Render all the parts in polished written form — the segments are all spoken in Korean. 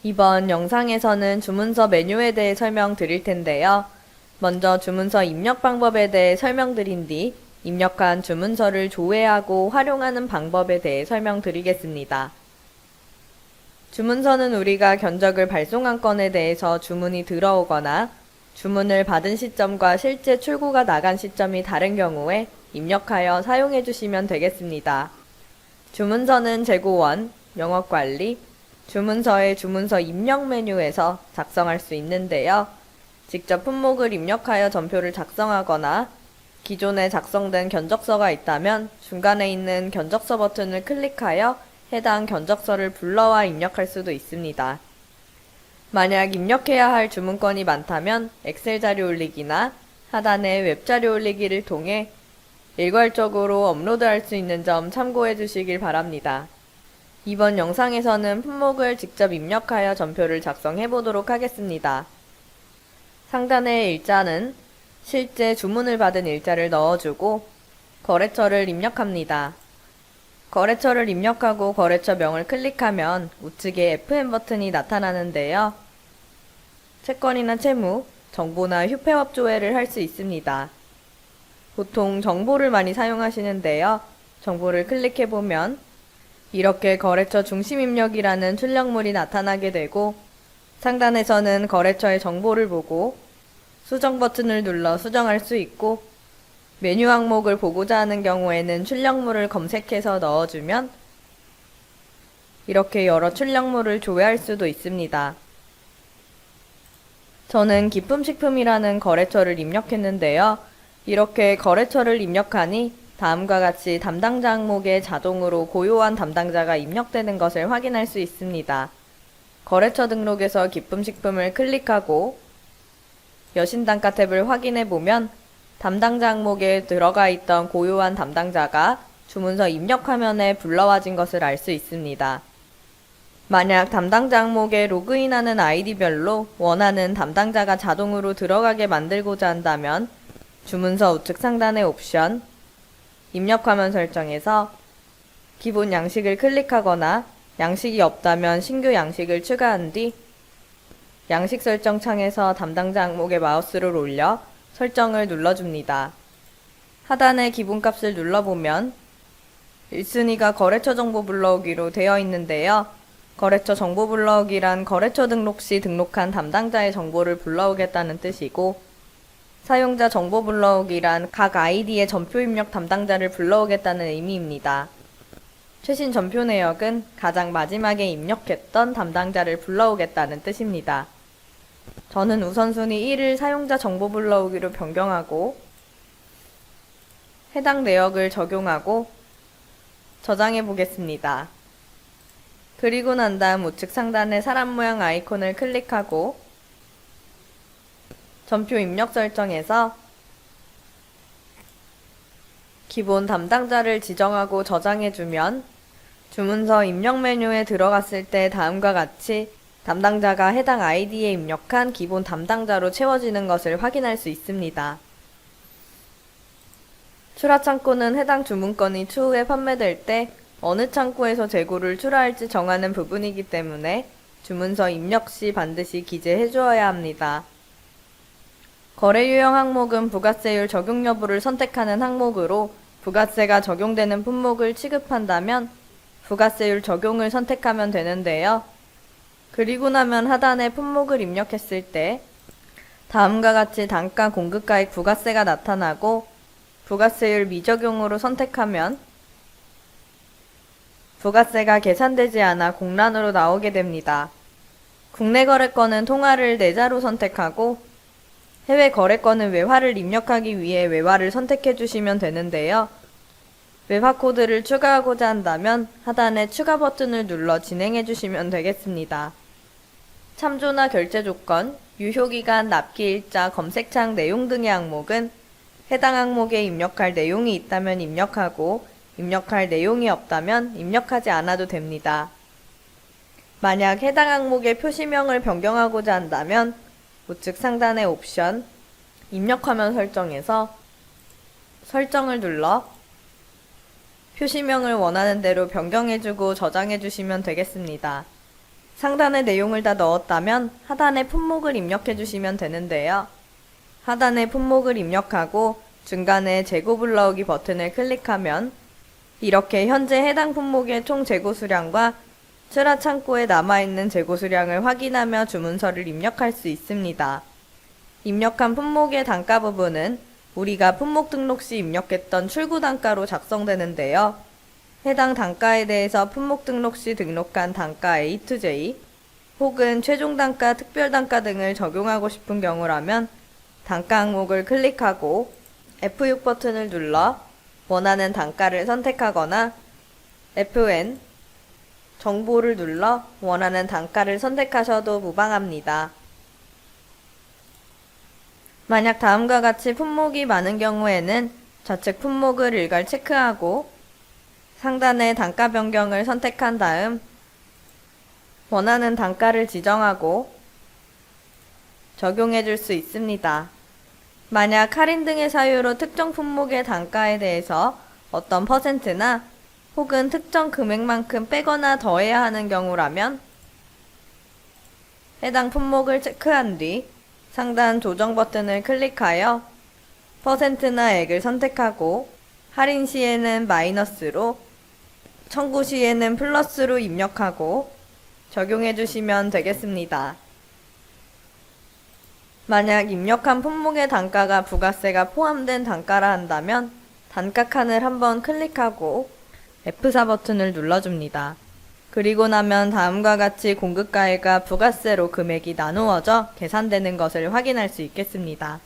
이번 영상에서는 주문서 메뉴에 대해 설명드릴 텐데요. 먼저 주문서 입력 방법에 대해 설명드린 뒤 입력한 주문서를 조회하고 활용하는 방법에 대해 설명드리겠습니다. 주문서는 우리가 견적을 발송한 건에 대해서 주문이 들어오거나 주문을 받은 시점과 실제 출고가 나간 시점이 다른 경우에 입력하여 사용해 주시면 되겠습니다. 주문서는 재고원, 영업관리, 주문서의 주문서 입력 메뉴에서 작성할 수 있는데요. 직접 품목을 입력하여 전표를 작성하거나 기존에 작성된 견적서가 있다면 중간에 있는 견적서 버튼을 클릭하여 해당 견적서를 불러와 입력할 수도 있습니다. 만약 입력해야 할 주문건이 많다면 엑셀 자료 올리기나 하단의 웹 자료 올리기를 통해 일괄적으로 업로드할 수 있는 점 참고해 주시길 바랍니다. 이번 영상에서는 품목을 직접 입력하여 전표를 작성해 보도록 하겠습니다. 상단의 일자는 실제 주문을 받은 일자를 넣어주고 거래처를 입력합니다. 거래처를 입력하고 거래처명을 클릭하면 우측에 FM 버튼이 나타나는데요. 채권이나 채무, 정보나 휴폐업 조회를 할 수 있습니다. 보통 정보를 많이 사용하시는데요. 정보를 클릭해보면 이렇게 거래처 중심 입력이라는 출력물이 나타나게 되고 상단에서는 거래처의 정보를 보고 수정 버튼을 눌러 수정할 수 있고 메뉴 항목을 보고자 하는 경우에는 출력물을 검색해서 넣어주면 이렇게 여러 출력물을 조회할 수도 있습니다. 저는 기품식품이라는 거래처를 입력했는데요. 이렇게 거래처를 입력하니 다음과 같이 담당자 항목에 자동으로 고요한 담당자가 입력되는 것을 확인할 수 있습니다. 거래처 등록에서 기품식품을 클릭하고 여신단가 탭을 확인해 보면 담당자 항목에 들어가 있던 고요한 담당자가 주문서 입력 화면에 불러와진 것을 알 수 있습니다. 만약 담당자 항목에 로그인하는 아이디별로 원하는 담당자가 자동으로 들어가게 만들고자 한다면 주문서 우측 상단의 옵션, 입력 화면 설정에서 기본 양식을 클릭하거나 양식이 없다면 신규 양식을 추가한 뒤 양식 설정 창에서 담당자 항목에 마우스를 올려 설정을 눌러줍니다. 하단의 기본값을 눌러보면 1순위가 거래처 정보 불러오기로 되어 있는데요. 거래처 정보 불러오기란 거래처 등록 시 등록한 담당자의 정보를 불러오겠다는 뜻이고 사용자 정보 불러오기란 각 아이디의 전표 입력 담당자를 불러오겠다는 의미입니다. 최신 전표 내역은 가장 마지막에 입력했던 담당자를 불러오겠다는 뜻입니다. 저는 우선순위 1을 사용자 정보 불러오기로 변경하고 해당 내역을 적용하고 저장해 보겠습니다. 그리고 난 다음 우측 상단의 사람 모양 아이콘을 클릭하고 전표 입력 설정에서 기본 담당자를 지정하고 저장해주면 주문서 입력 메뉴에 들어갔을 때 다음과 같이 담당자가 해당 아이디에 입력한 기본 담당자로 채워지는 것을 확인할 수 있습니다. 출하창고는 해당 주문건이 추후에 판매될 때 어느 창고에서 재고를 출하할지 정하는 부분이기 때문에 주문서 입력 시 반드시 기재해 주어야 합니다. 거래 유형 항목은 부가세율 적용 여부를 선택하는 항목으로 부가세가 적용되는 품목을 취급한다면 부가세율 적용을 선택하면 되는데요. 그리고 나면 하단에 품목을 입력했을 때 다음과 같이 단가 공급가액 부가세가 나타나고 부가세율 미적용으로 선택하면 부가세가 계산되지 않아 공란으로 나오게 됩니다. 국내 거래권은 통화를 내자로 선택하고 해외 거래권은 외화를 입력하기 위해 외화를 선택해 주시면 되는데요. 외화 코드를 추가하고자 한다면 하단의 추가 버튼을 눌러 진행해 주시면 되겠습니다. 참조나 결제 조건, 유효기간, 납기일자, 검색창 내용 등의 항목은 해당 항목에 입력할 내용이 있다면 입력하고 입력할 내용이 없다면 입력하지 않아도 됩니다. 만약 해당 항목의 표시명을 변경하고자 한다면 우측 상단의 옵션, 입력화면 설정에서 설정을 눌러 표시명을 원하는 대로 변경해주고 저장해주시면 되겠습니다. 상단의 내용을 다 넣었다면 하단에 품목을 입력해 주시면 되는데요. 하단에 품목을 입력하고 중간에 재고 불러오기 버튼을 클릭하면 이렇게 현재 해당 품목의 총 재고 수량과 출하 창고에 남아있는 재고 수량을 확인하며 주문서를 입력할 수 있습니다. 입력한 품목의 단가 부분은 우리가 품목 등록 시 입력했던 출고 단가로 작성되는데요. 해당 단가에 대해서 품목 등록 시 등록한 단가 A to J 혹은 최종 단가, 특별 단가 등을 적용하고 싶은 경우라면 단가 항목을 클릭하고 F6 버튼을 눌러 원하는 단가를 선택하거나 FN 정보를 눌러 원하는 단가를 선택하셔도 무방합니다. 만약 다음과 같이 품목이 많은 경우에는 좌측 품목을 일괄 체크하고 상단의 단가 변경을 선택한 다음 원하는 단가를 지정하고 적용해 줄 수 있습니다. 만약 할인 등의 사유로 특정 품목의 단가에 대해서 어떤 퍼센트나 혹은 특정 금액만큼 빼거나 더해야 하는 경우라면 해당 품목을 체크한 뒤 상단 조정 버튼을 클릭하여 퍼센트나 액을 선택하고 할인 시에는 마이너스로, 청구 시에는 플러스로 입력하고 적용해 주시면 되겠습니다. 만약 입력한 품목의 단가가 부가세가 포함된 단가라 한다면 단가 칸을 한번 클릭하고 F4 버튼을 눌러줍니다. 그리고 나면 다음과 같이 공급가액과 부가세로 금액이 나누어져 계산되는 것을 확인할 수 있겠습니다.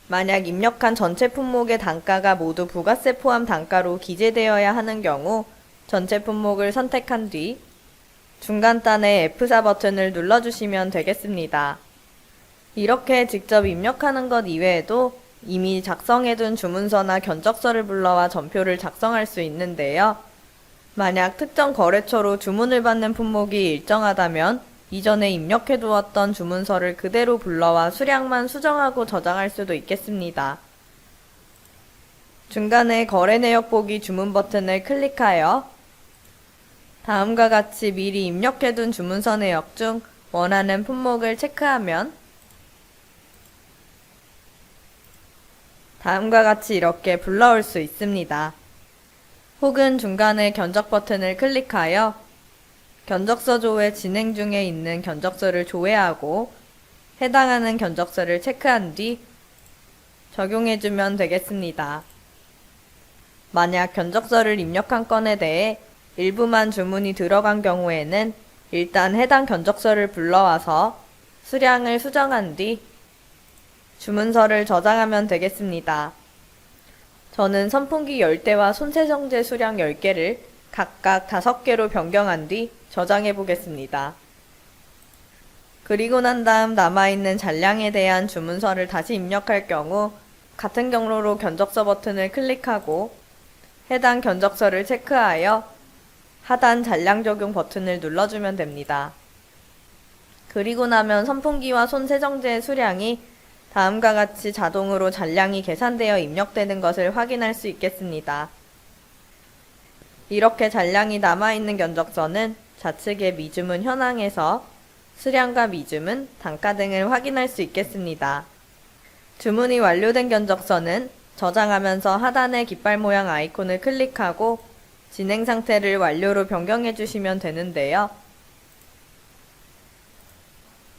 만약 입력한 전체 품목의 단가가 모두 부가세 포함 단가로 기재되어야 하는 경우 전체 품목을 선택한 뒤 중간단의 F4 버튼을 눌러주시면 되겠습니다. 이렇게 직접 입력하는 것 이외에도 이미 작성해둔 주문서나 견적서를 불러와 전표를 작성할 수 있는데요. 만약 특정 거래처로 주문을 받는 품목이 일정하다면 이전에 입력해두었던 주문서를 그대로 불러와 수량만 수정하고 저장할 수도 있겠습니다. 중간에 거래 내역 보기 주문 버튼을 클릭하여 다음과 같이 미리 입력해둔 주문서 내역 중 원하는 품목을 체크하면 다음과 같이 이렇게 불러올 수 있습니다. 혹은 중간에 견적 버튼을 클릭하여 견적서 조회 진행 중에 있는 견적서를 조회하고 해당하는 견적서를 체크한 뒤 적용해주면 되겠습니다. 만약 견적서를 입력한 건에 대해 일부만 주문이 들어간 경우에는 일단 해당 견적서를 불러와서 수량을 수정한 뒤 주문서를 저장하면 되겠습니다. 저는 선풍기 10대와 손세정제 수량 10개를 각각 5개로 변경한 뒤 저장해 보겠습니다. 그리고 난 다음 남아있는 잔량에 대한 주문서를 다시 입력할 경우 같은 경로로 견적서 버튼을 클릭하고 해당 견적서를 체크하여 하단 잔량 적용 버튼을 눌러주면 됩니다. 그리고 나면 선풍기와 손세정제의 수량이 다음과 같이 자동으로 잔량이 계산되어 입력되는 것을 확인할 수 있겠습니다. 이렇게 잔량이 남아있는 견적서는 좌측의 미주문 현황에서 수량과 미주문, 단가 등을 확인할 수 있겠습니다. 주문이 완료된 견적서는 저장하면서 하단의 깃발 모양 아이콘을 클릭하고 진행 상태를 완료로 변경해 주시면 되는데요.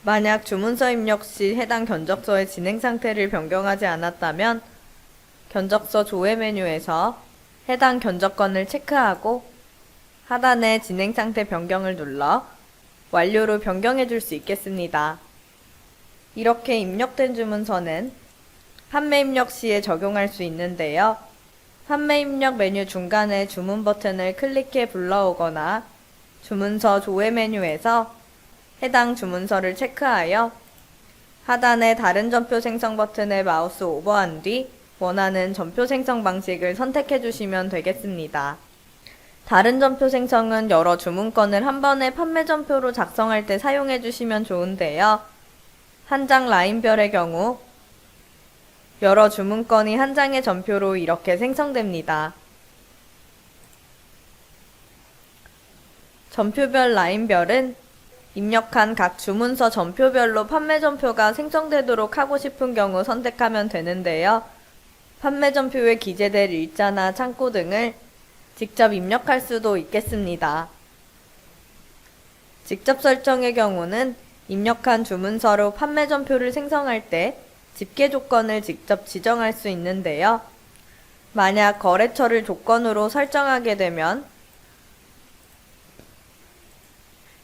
만약 주문서 입력 시 해당 견적서의 진행 상태를 변경하지 않았다면 견적서 조회 메뉴에서 해당 견적건을 체크하고 하단의 진행 상태 변경을 눌러 완료로 변경해 줄 수 있겠습니다. 이렇게 입력된 주문서는 판매 입력 시에 적용할 수 있는데요. 판매 입력 메뉴 중간에 주문 버튼을 클릭해 불러오거나 주문서 조회 메뉴에서 해당 주문서를 체크하여 하단의 다른 전표 생성 버튼에 마우스 오버한 뒤 원하는 전표 생성 방식을 선택해 주시면 되겠습니다. 다른 전표 생성은 여러 주문건을 한 번에 판매 전표로 작성할 때 사용해 주시면 좋은데요. 한 장 라인별의 경우 여러 주문건이 한 장의 전표로 이렇게 생성됩니다. 전표별 라인별은 입력한 각 주문서 전표별로 판매 전표가 생성되도록 하고 싶은 경우 선택하면 되는데요. 판매 전표에 기재될 일자나 창고 등을 직접 입력할 수도 있겠습니다. 직접 설정의 경우는 입력한 주문서로 판매 전표를 생성할 때 집계 조건을 직접 지정할 수 있는데요. 만약 거래처를 조건으로 설정하게 되면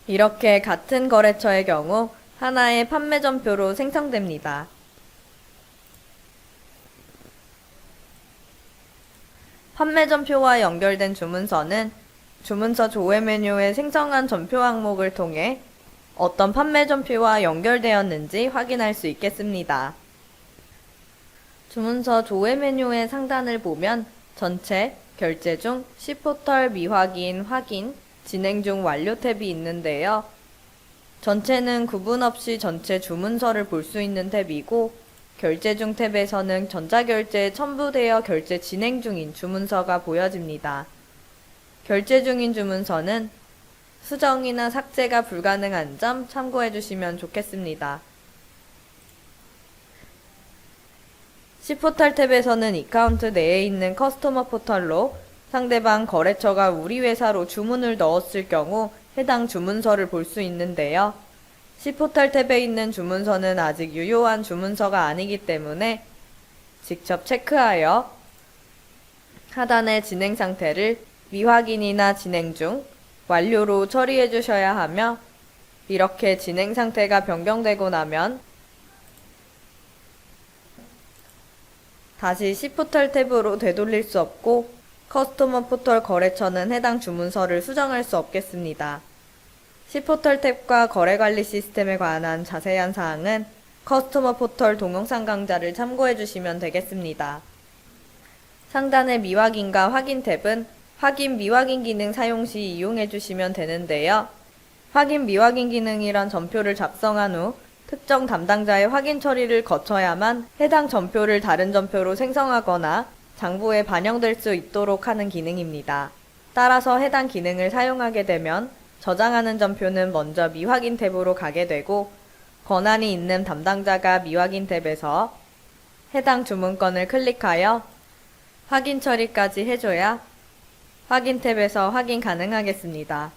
이렇게 같은 거래처의 경우 하나의 판매 전표로 생성됩니다. 판매 전표와 연결된 주문서는 주문서 조회 메뉴에 생성한 전표 항목을 통해 어떤 판매 전표와 연결되었는지 확인할 수 있겠습니다. 주문서 조회 메뉴의 상단을 보면 전체, 결제 중, 시포털 미확인, 확인, 진행 중 완료 탭이 있는데요. 전체는 구분 없이 전체 주문서를 볼 수 있는 탭이고 결제 중 탭에서는 전자결제에 첨부되어 결제 진행 중인 주문서가 보여집니다. 결제 중인 주문서는 수정이나 삭제가 불가능한 점 참고해 주시면 좋겠습니다. C포털 탭에서는 이카운트 내에 있는 커스터머 포털로 상대방 거래처가 우리 회사로 주문을 넣었을 경우 해당 주문서를 볼 수 있는데요. C포털 탭에 있는 주문서는 아직 유효한 주문서가 아니기 때문에 직접 체크하여 하단의 진행 상태를 미확인이나 진행 중, 완료로 처리해 주셔야 하며 이렇게 진행 상태가 변경되고 나면 다시 C포털 탭으로 되돌릴 수 없고 커스터머 포털 거래처는 해당 주문서를 수정할 수 없겠습니다. C포털 탭과 거래관리 시스템에 관한 자세한 사항은 커스터머 포털 동영상 강좌를 참고해 주시면 되겠습니다. 상단의 미확인과 확인 탭은 확인 미확인 기능 사용 시 이용해 주시면 되는데요. 확인 미확인 기능이란 전표를 작성한 후 특정 담당자의 확인 처리를 거쳐야만 해당 전표를 다른 전표로 생성하거나 장부에 반영될 수 있도록 하는 기능입니다. 따라서 해당 기능을 사용하게 되면 저장하는 전표는 먼저 미확인 탭으로 가게 되고 권한이 있는 담당자가 미확인 탭에서 해당 주문건을 클릭하여 확인 처리까지 해줘야 확인 탭에서 확인 가능하겠습니다.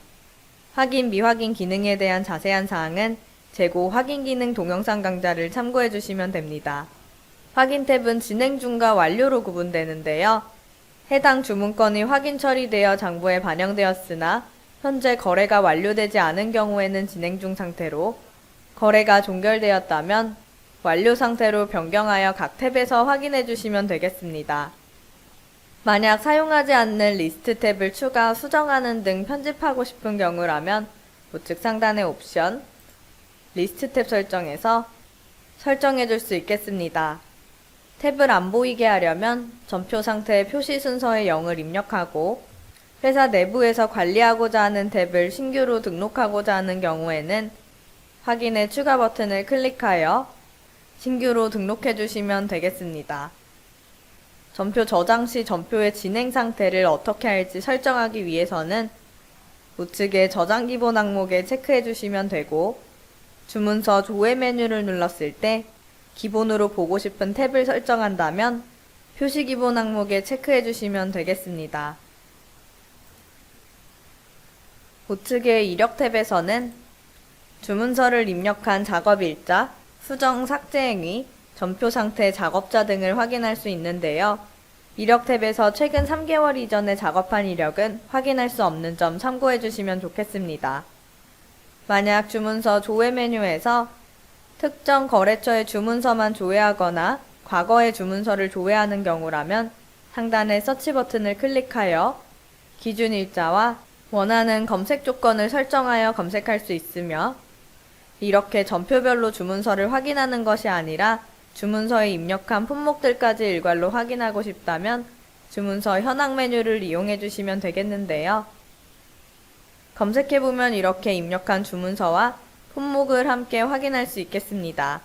확인 미확인 기능에 대한 자세한 사항은 재고 확인 기능 동영상 강좌를 참고해 주시면 됩니다. 확인 탭은 진행 중과 완료로 구분되는데요. 해당 주문건이 확인 처리되어 장부에 반영되었으나 현재 거래가 완료되지 않은 경우에는 진행 중 상태로, 거래가 종결되었다면 완료 상태로 변경하여 각 탭에서 확인해 주시면 되겠습니다. 만약 사용하지 않는 리스트 탭을 추가, 수정하는 등 편집하고 싶은 경우라면 우측 상단의 옵션, 리스트 탭 설정에서 설정해 줄 수 있겠습니다. 탭을 안 보이게 하려면 전표 상태의 표시 순서의 0을 입력하고 회사 내부에서 관리하고자 하는 탭을 신규로 등록하고자 하는 경우에는 확인의 추가 버튼을 클릭하여 신규로 등록해 주시면 되겠습니다. 전표 저장 시 전표의 진행 상태를 어떻게 할지 설정하기 위해서는 우측의 저장 기본 항목에 체크해 주시면 되고 주문서 조회 메뉴를 눌렀을 때 기본으로 보고 싶은 탭을 설정한다면 표시 기본 항목에 체크해 주시면 되겠습니다. 우측의 이력 탭에서는 주문서를 입력한 작업 일자, 수정 삭제 행위, 전표 상태 작업자 등을 확인할 수 있는데요. 이력 탭에서 최근 3개월 이전에 작업한 이력은 확인할 수 없는 점 참고해 주시면 좋겠습니다. 만약 주문서 조회 메뉴에서 특정 거래처의 주문서만 조회하거나 과거의 주문서를 조회하는 경우라면 상단의 서치 버튼을 클릭하여 기준 일자와 원하는 검색 조건을 설정하여 검색할 수 있으며 이렇게 전표별로 주문서를 확인하는 것이 아니라 주문서에 입력한 품목들까지 일괄로 확인하고 싶다면 주문서 현황 메뉴를 이용해 주시면 되겠는데요. 검색해보면 이렇게 입력한 주문서와 품목을 함께 확인할 수 있겠습니다.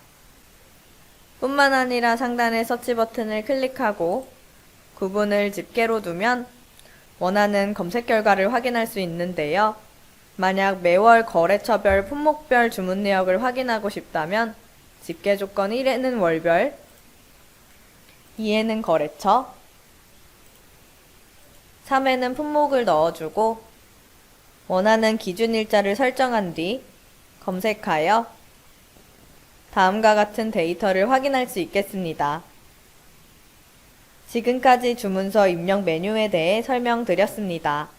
뿐만 아니라 상단의 서치 버튼을 클릭하고 구분을 집계로 두면 원하는 검색 결과를 확인할 수 있는데요. 만약 매월 거래처별 품목별 주문 내역을 확인하고 싶다면 집계 조건 1에는 월별, 2에는 거래처, 3에는 품목을 넣어주고 원하는 기준 일자를 설정한 뒤 검색하여 다음과 같은 데이터를 확인할 수 있겠습니다. 지금까지 주문서 입력 메뉴에 대해 설명드렸습니다.